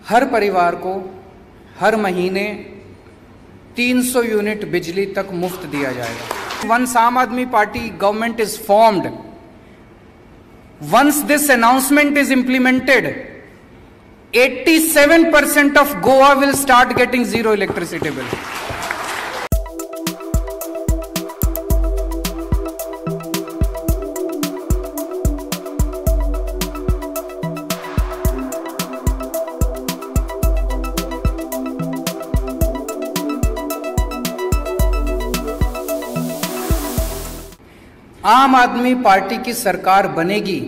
हर परिवार को हर महीने 300 यूनिट बिजली तक मुफ्त दिया जाएगा। Once Aam Aadmi Party government is formed, once this announcement is implemented, 87% of Goa will start getting zero electricity bill. आम आदमी पार्टी की सरकार बनेगी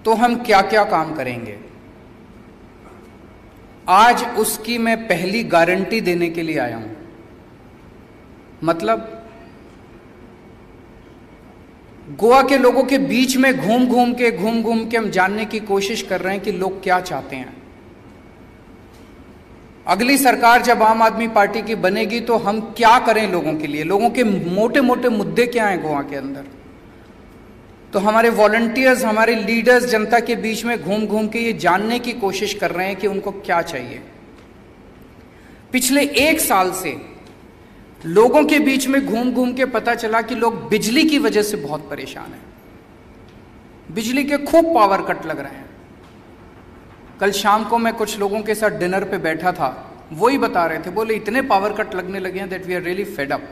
तो हम क्या क्या काम करेंगे, आज उसकी मैं पहली गारंटी देने के लिए आया हूं। मतलब गोवा के लोगों के बीच में घूम घूम के हम जानने की कोशिश कर रहे हैं कि लोग क्या चाहते हैं। अगली सरकार जब आम आदमी पार्टी की बनेगी तो हम क्या करें लोगों के लिए, लोगों के मोटे मोटे मुद्दे क्या हैं गोवा के अंदर। तो हमारे वॉलंटियर्स, हमारे लीडर्स जनता के बीच में घूम घूम के ये जानने की कोशिश कर रहे हैं कि उनको क्या चाहिए। पिछले 1 साल से लोगों के बीच में घूम घूम के पता चला कि लोग बिजली की वजह से बहुत परेशान हैं। बिजली के खूब पावर कट लग रहे हैं। कल शाम को मैं कुछ लोगों के साथ डिनर पे बैठा था, वही बता रहे थे, बोले इतने पावर कट लगने लगे हैं that we are really fed up.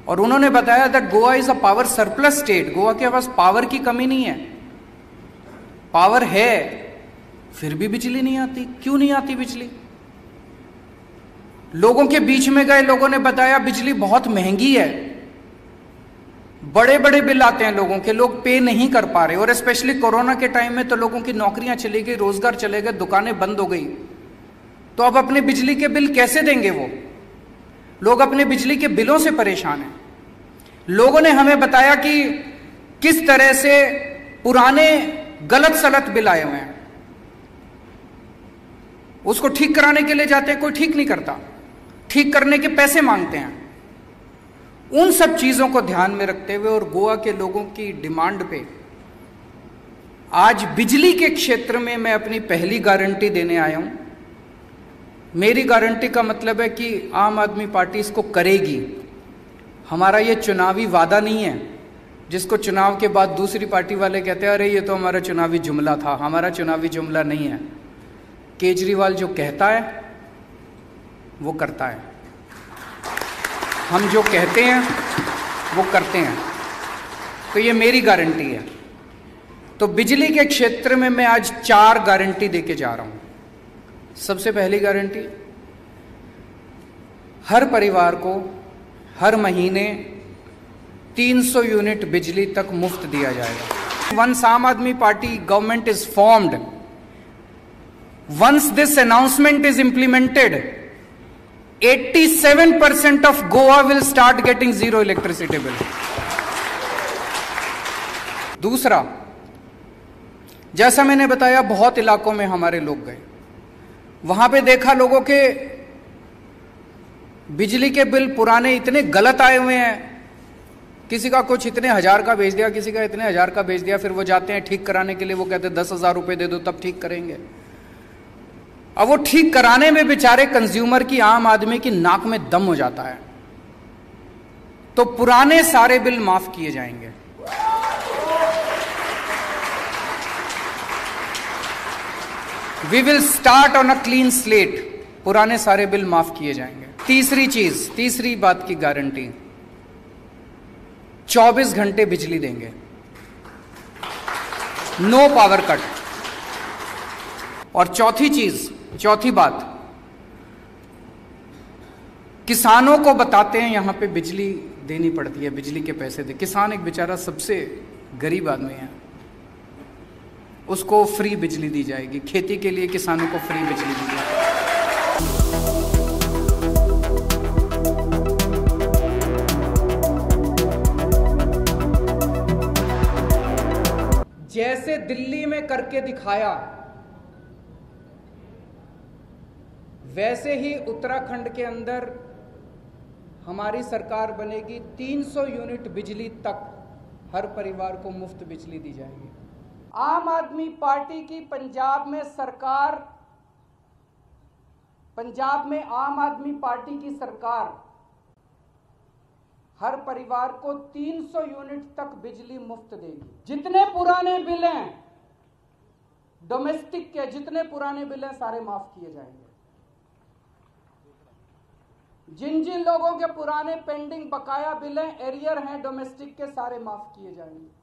और उन्होंने बताया that Goa is a power surplus state. Goa के पास पावर की कमी नहीं है, पावर है, फिर भी बिजली नहीं आती। क्यों नहीं आती बिजली? लोगों के बीच में गए, लोगों ने बताया बिजली बहुत महंगी है, बड़े बड़े बिल आते हैं लोगों के, लोग पे नहीं कर पा रहे। और स्पेशली कोरोना के टाइम में तो लोगों की नौकरियां चली गई, रोजगार चले गए, दुकानें बंद हो गई, तो अब अपने बिजली के बिल कैसे देंगे वो लोग? अपने बिजली के बिलों से परेशान हैं। लोगों ने हमें बताया कि किस तरह से पुराने गलत सलत बिल आए हुए हैं, उसको ठीक कराने के लिए जाते हैं, कोई ठीक नहीं करता, ठीक करने के पैसे मांगते हैं। उन सब चीजों को ध्यान में रखते हुए और गोवा के लोगों की डिमांड पे आज बिजली के क्षेत्र में मैं अपनी पहली गारंटी देने आया हूं। मेरी गारंटी का मतलब है कि आम आदमी पार्टी इसको करेगी। हमारा ये चुनावी वादा नहीं है जिसको चुनाव के बाद दूसरी पार्टी वाले कहते हैं अरे ये तो हमारा चुनावी जुमला था। हमारा चुनावी जुमला नहीं है। केजरीवाल जो कहता है वो करता है, हम जो कहते हैं वो करते हैं। तो ये मेरी गारंटी है। तो बिजली के क्षेत्र में मैं आज 4 गारंटी देके जा रहा हूं। सबसे पहली गारंटी, हर परिवार को हर महीने 300 यूनिट बिजली तक मुफ्त दिया जाएगा। Once Aam Aadmi Party government is formed, once this announcement is implemented, 87% of Goa will start getting zero electricity bill. दूसरा, जैसा मैंने बताया बहुत इलाकों में हमारे लोग गए, वहां पे देखा लोगों के बिजली के बिल पुराने इतने गलत आए हुए हैं। किसी का कुछ इतने 1000 का भेज दिया, किसी का इतने 1000 का भेज दिया, फिर वो जाते हैं ठीक कराने के लिए, वो कहते हैं 10,000 रुपए दे दो तब ठीक करेंगे। अब वो ठीक कराने में बेचारे कंज्यूमर की, आम आदमी की नाक में दम हो जाता है। तो पुराने सारे बिल माफ किए जाएंगे। We will start on a clean slate. पुराने सारे बिल माफ किए जाएंगे। तीसरी चीज, तीसरी बात की गारंटी, 24 घंटे बिजली देंगे, नो पावर कट। और चौथी चीज, चौथी बात, किसानों को बताते हैं यहां पे बिजली देनी पड़ती है, बिजली के पैसे दे। किसान एक बेचारा सबसे गरीब आदमी है, उसको फ्री बिजली दी जाएगी। खेती के लिए किसानों को फ्री बिजली दी जाएगी। जैसे दिल्ली में करके दिखाया वैसे ही उत्तराखंड के अंदर हमारी सरकार बनेगी। 300 यूनिट बिजली तक हर परिवार को मुफ्त बिजली दी जाएगी। आम आदमी पार्टी की पंजाब में सरकार, पंजाब में आम आदमी पार्टी की सरकार हर परिवार को 300 यूनिट तक बिजली मुफ्त देगी। जितने पुराने बिल हैं डोमेस्टिक के, जितने पुराने बिल हैं सारे माफ किए जाएंगे। जिन जिन लोगों के पुराने पेंडिंग बकाया बिल हैं, एरियर हैं डोमेस्टिक के, सारे माफ किए जाएंगे।